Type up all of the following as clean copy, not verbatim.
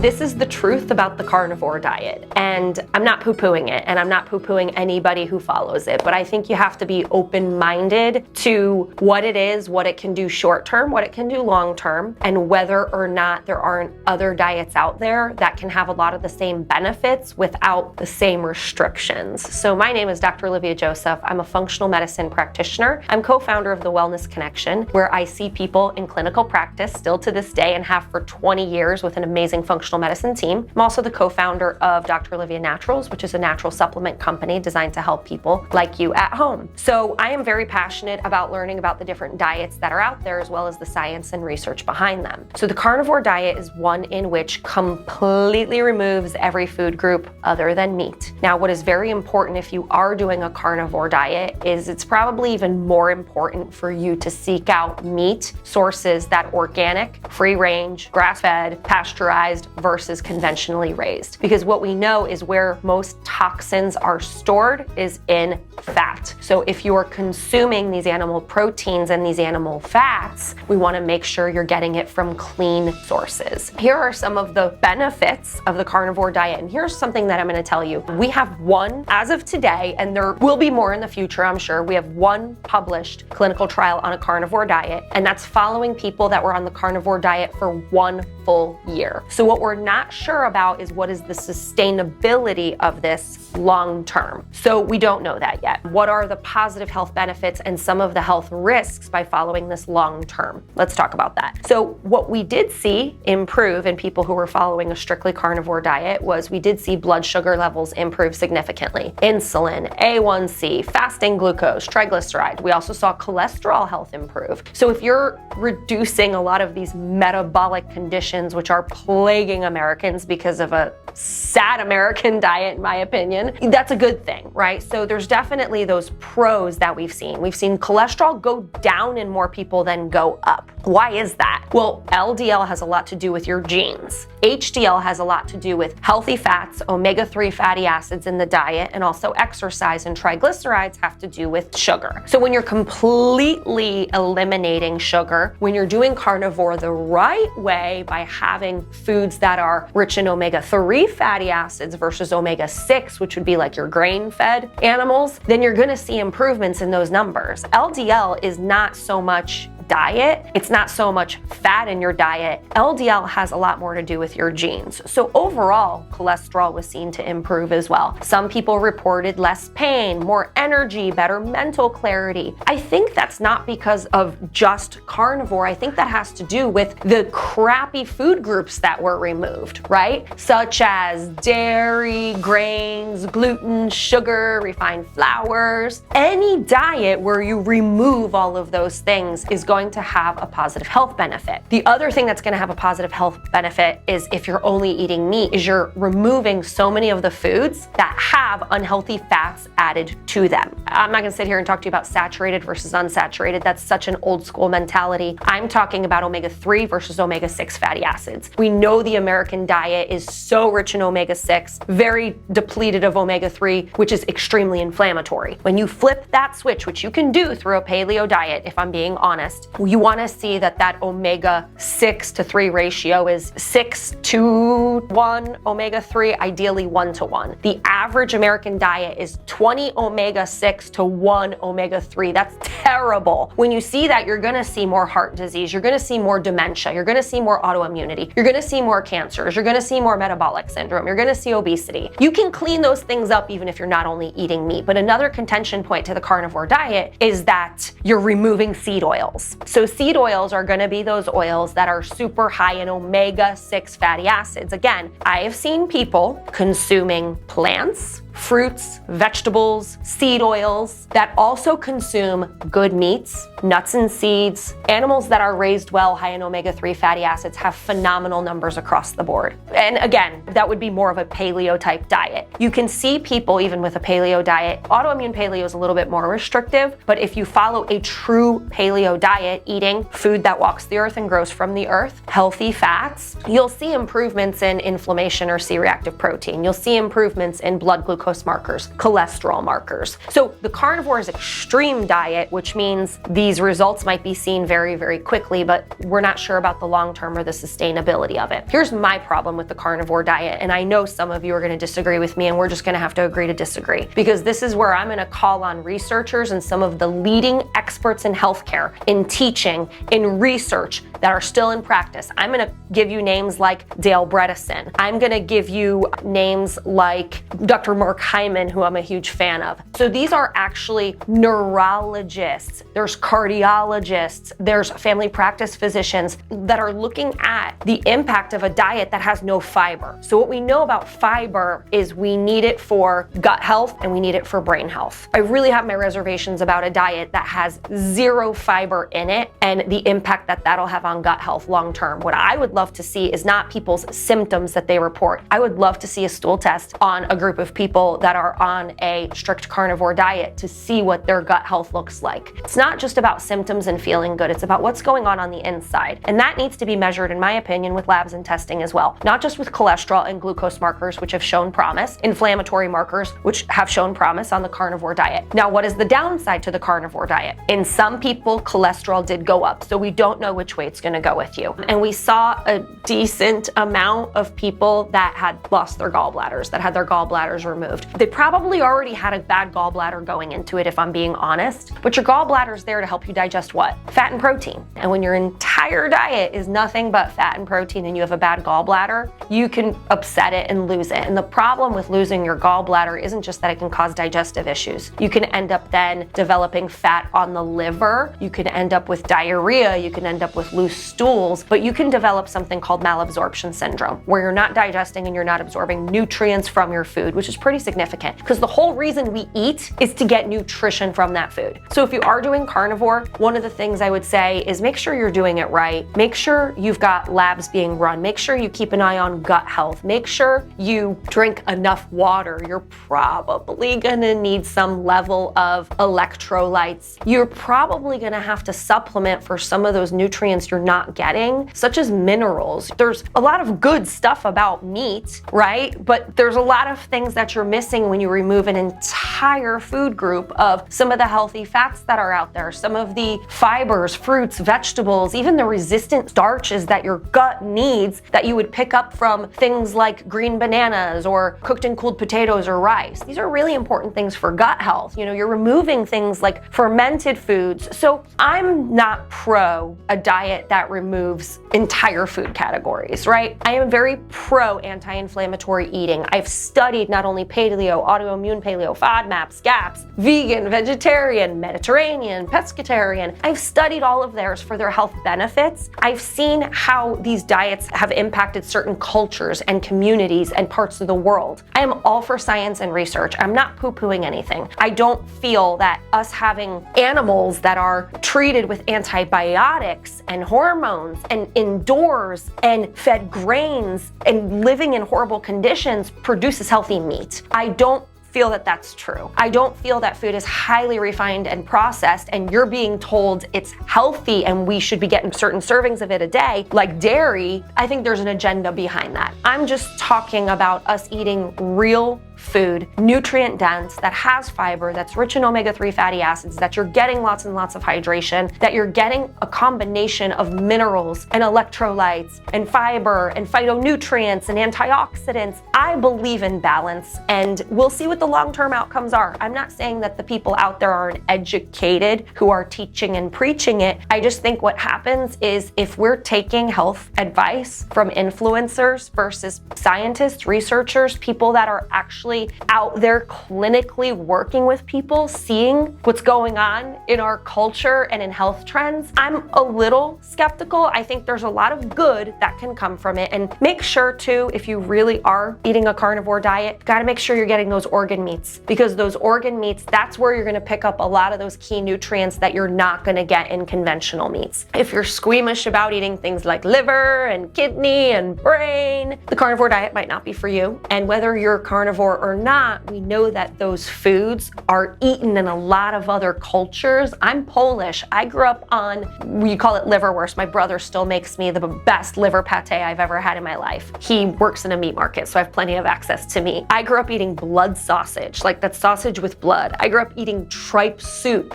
this is the truth about the carnivore diet. And I'm not poo-pooing it, and I'm not poo-pooing anybody who follows it, but I think you have to be open-minded to what it is, what it can do short-term, what it can do long-term, and whether or not there aren't other diets out there that can have a lot of the same benefits without the same restrictions. So my name is Dr. Olivia Joseph. I'm a functional medicine practitioner. I'm co-founder of the Wellness Connection, where I see people in clinical practice still to this day and have for 20 years with an amazing functional medicine team. I'm also the co-founder of drolivianaturals, which is a natural supplement company designed to help people like you at home. So I am very passionate about learning about the different diets that are out there, as well as the science and research behind them. So the carnivore diet is one in which completely removes every food group other than meat. Now, what is very important if you are doing a carnivore diet is it's probably even more important for you to seek out meat sources that organic, free range, grass-fed, pasteurized versus conventionally raised. Because what we know is where most toxins are stored is in fat. So if you are consuming these animal proteins and these animal fats, we want to make sure you're getting it from clean sources. Here are some of the benefits of the carnivore diet, and here's something that I'm going to tell you. We have one as of today, and there will be more in the future, I'm sure. We have one published clinical trial on a carnivore diet, and that's following people that were on the carnivore diet for 1 full year. So what we're not sure about is what is the sustainability of this long term. So we don't know that yet. What are the positive health benefits and some of the health risks by following this long term? Let's talk about that. So what we did see improve in people who were following a strictly carnivore diet was we did see blood sugar levels improve significantly. Insulin, A1C, fasting glucose, triglyceride. We also saw cholesterol health improve. So if you're reducing a lot of these metabolic conditions which are plaguing Americans because of a sad American diet, in my opinion, that's a good thing, right? So there's definitely those pros that we've seen. We've seen cholesterol go down in more people than go up. Why is that? Well, LDL has a lot to do with your genes. HDL has a lot to do with healthy fats, omega-3 fatty acids in the diet, and also exercise, and triglycerides have to do with sugar. So when you're completely eliminating sugar, when you're doing carnivore the right way by having foods that are rich in omega-3 fatty acids versus omega-6, which would be like your grain-fed animals, then you're gonna see improvements in those numbers. LDL is not so much diet, it's not so much fat in your diet. LDL has a lot more to do with your genes. So overall, cholesterol was seen to improve as well. Some people reported less pain, more energy, better mental clarity. I think that's not because of just carnivore. I think that has to do with the crappy food groups that were removed, right? Such as dairy, grains, gluten, sugar, refined flours. Any diet where you remove all of those things is going to have a positive health benefit. The other thing that's going to have a positive health benefit is if you're only eating meat, is you're removing so many of the foods that have unhealthy fats added to them. I'm not going to sit here and talk to you about saturated versus unsaturated. That's such an old school mentality. I'm talking about omega-3 versus omega-6 fatty acids. We know the American diet is so rich in omega-6, very depleted of omega-3, which is extremely inflammatory. When you flip that switch, which you can do through a paleo diet, if I'm being honest, you want to see that omega-6 to 3 ratio is 6 to 1 omega-3, ideally 1 to 1. The average American diet is 20 omega-6 to 1 omega-3. That's terrible. When you see that, you're going to see more heart disease, you're going to see more dementia, you're going to see more autoimmunity, you're going to see more cancers, you're going to see more metabolic syndrome, you're going to see obesity. You can clean those things up even if you're not only eating meat. But another contention point to the carnivore diet is that you're removing seed oils. So seed oils are going to be those oils that are super high in omega-6 fatty acids. Again, I have seen people consuming plants, fruits, vegetables, seed oils that also consume good meats, nuts and seeds. Animals that are raised well, high in omega-3 fatty acids, have phenomenal numbers across the board. And again, that would be more of a paleo type diet. You can see people, even with a paleo diet, autoimmune paleo is a little bit more restrictive, but if you follow a true paleo diet, eating food that walks the earth and grows from the earth, healthy fats, you'll see improvements in inflammation or C-reactive protein. You'll see improvements in blood glucose glucose markers, cholesterol markers. So the carnivore is extreme diet, which means these results might be seen very, very quickly, but we're not sure about the long-term or the sustainability of it. Here's my problem with the carnivore diet, and I know some of you are gonna disagree with me, and we're just gonna have to agree to disagree, because this is where I'm gonna call on researchers and some of the leading experts in healthcare, in teaching, in research that are still in practice. I'm gonna give you names like Dale Bredesen. I'm gonna give you names like Dr. Mark Hyman, who I'm a huge fan of. So these are actually neurologists, there's cardiologists, there's family practice physicians that are looking at the impact of a diet that has no fiber. So what we know about fiber is we need it for gut health and we need it for brain health. I really have my reservations about a diet that has zero fiber in it and the impact that that'll have on gut health long term. What I would love to see is not people's symptoms that they report. I would love to see a stool test on a group of people that are on a strict carnivore diet to see what their gut health looks like. It's not just about symptoms and feeling good, it's about what's going on the inside. And that needs to be measured, in my opinion, with labs and testing as well. Not just with cholesterol and glucose markers, which have shown promise, inflammatory markers, which have shown promise on the carnivore diet. Now, what is the downside to the carnivore diet? In some people, cholesterol did go up, so we don't know which way it's gonna go with you. And we saw a decent amount of people that had lost their gallbladders, that had their gallbladders removed. They probably already had a bad gallbladder going into it, if I'm being honest, but your gallbladder's there to help you digest what? Fat and protein. And when your entire diet is nothing but fat and protein and you have a bad gallbladder, you can upset it and lose it. And the problem with losing your gallbladder isn't just that it can cause digestive issues. You can end up then developing fat on the liver, you can end up with diarrhea, you can end up with loose stools, but you can develop something called malabsorption syndrome, where you're not digesting and you're not absorbing nutrients from your food, which is pretty significant because the whole reason we eat is to get nutrition from that food. So if you are doing carnivore, one of the things I would say is make sure you're doing it right. Make sure you've got labs being run. Make sure you keep an eye on gut health. Make sure you drink enough water. You're probably gonna need some level of electrolytes. You're probably gonna have to supplement for some of those nutrients you're not getting, such as minerals. There's a lot of good stuff about meat, right? But there's a lot of things that you're missing when you remove an entire food group of some of the healthy fats that are out there, some of the fibers, fruits, vegetables, even the resistant starches that your gut needs that you would pick up from things like green bananas or cooked and cooled potatoes or rice. These are really important things for gut health. You know, you're removing things like fermented foods. So I'm not pro a diet that removes entire food categories, right? I am very pro anti-inflammatory eating. I've studied not only paleo, autoimmune paleo, FODMAPs, GAPS, vegan, vegetarian, Mediterranean, pescatarian. I've studied all of theirs for their health benefits. I've seen how these diets have impacted certain cultures and communities and parts of the world. I am all for science and research. I'm not poo-pooing anything. I don't feel that us having animals that are treated with antibiotics and hormones and indoors and fed grains and living in horrible conditions produces healthy meat. I don't feel that that's true. I don't feel that food is highly refined and processed and you're being told it's healthy and we should be getting certain servings of it a day, like dairy. I think there's an agenda behind that. I'm just talking about us eating real food, nutrient dense, that has fiber, that's rich in omega-3 fatty acids, that you're getting lots and lots of hydration, that you're getting a combination of minerals and electrolytes and fiber and phytonutrients and antioxidants. I believe in balance and we'll see what the long-term outcomes are. I'm not saying that the people out there aren't educated who are teaching and preaching it. I just think what happens is if we're taking health advice from influencers versus scientists, researchers, people that are actually out there clinically working with people, seeing what's going on in our culture and in health trends, I'm a little skeptical. I think there's a lot of good that can come from it. And make sure too, if you really are eating a carnivore diet, you gotta make sure you're getting those organ meats, because those organ meats, that's where you're gonna pick up a lot of those key nutrients that you're not gonna get in conventional meats. If you're squeamish about eating things like liver and kidney and brain, the carnivore diet might not be for you. And whether you're carnivore carnivore or not, we know that those foods are eaten in a lot of other cultures. I'm Polish. I grew up on, we call it liverwurst. My brother still makes me the best liver pate I've ever had in my life. He works in a meat market, so I have plenty of access to meat. I grew up eating blood sausage, like that sausage with blood. I grew up eating tripe soup,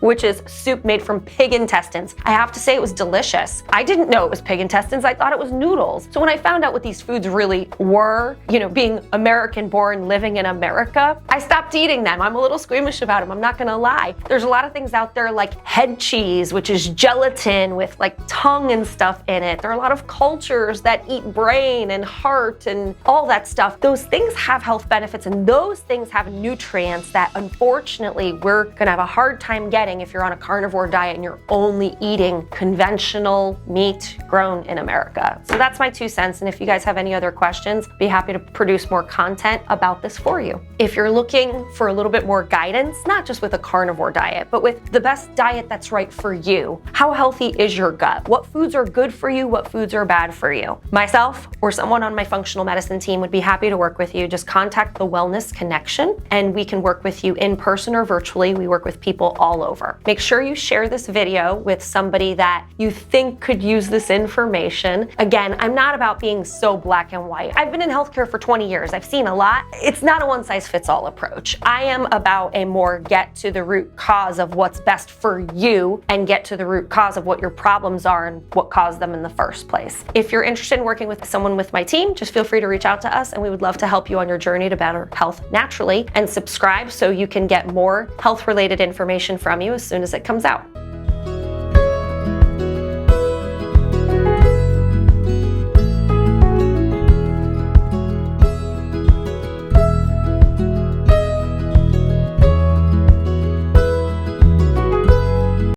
which is soup made from pig intestines. I have to say it was delicious. I didn't know it was pig intestines. I thought it was noodles. So when I found out what these foods really were, you know, being American born, living in America, I stopped eating them. I'm a little squeamish about them, I'm not gonna lie. There's a lot of things out there like head cheese, which is gelatin with like tongue and stuff in it. There are a lot of cultures that eat brain and heart and all that stuff. Those things have health benefits and those things have nutrients that unfortunately we're gonna have a hard time getting if you're on a carnivore diet and you're only eating conventional meat grown in America. So that's my 2 cents. And if you guys have any other questions, be happy to produce more content about this for you. If you're looking for a little bit more guidance, not just with a carnivore diet, but with the best diet that's right for you, how healthy is your gut? What foods are good for you? What foods are bad for you? Myself or someone on my functional medicine team would be happy to work with you. Just contact the Wellness Connection and we can work with you in person or virtually. We work with people all over. Make sure you share this video with somebody that you think could use this information. Again, I'm not about being so black and white. I've been in healthcare for 20 years. I've seen a lot. It's not a one-size-fits-all approach. I am about a more get to the root cause of what's best for you and get to the root cause of what your problems are and what caused them in the first place. If you're interested in working with someone with my team, just feel free to reach out to us and we would love to help you on your journey to better health naturally, and subscribe so you can get more health-related information from you as soon as it comes out.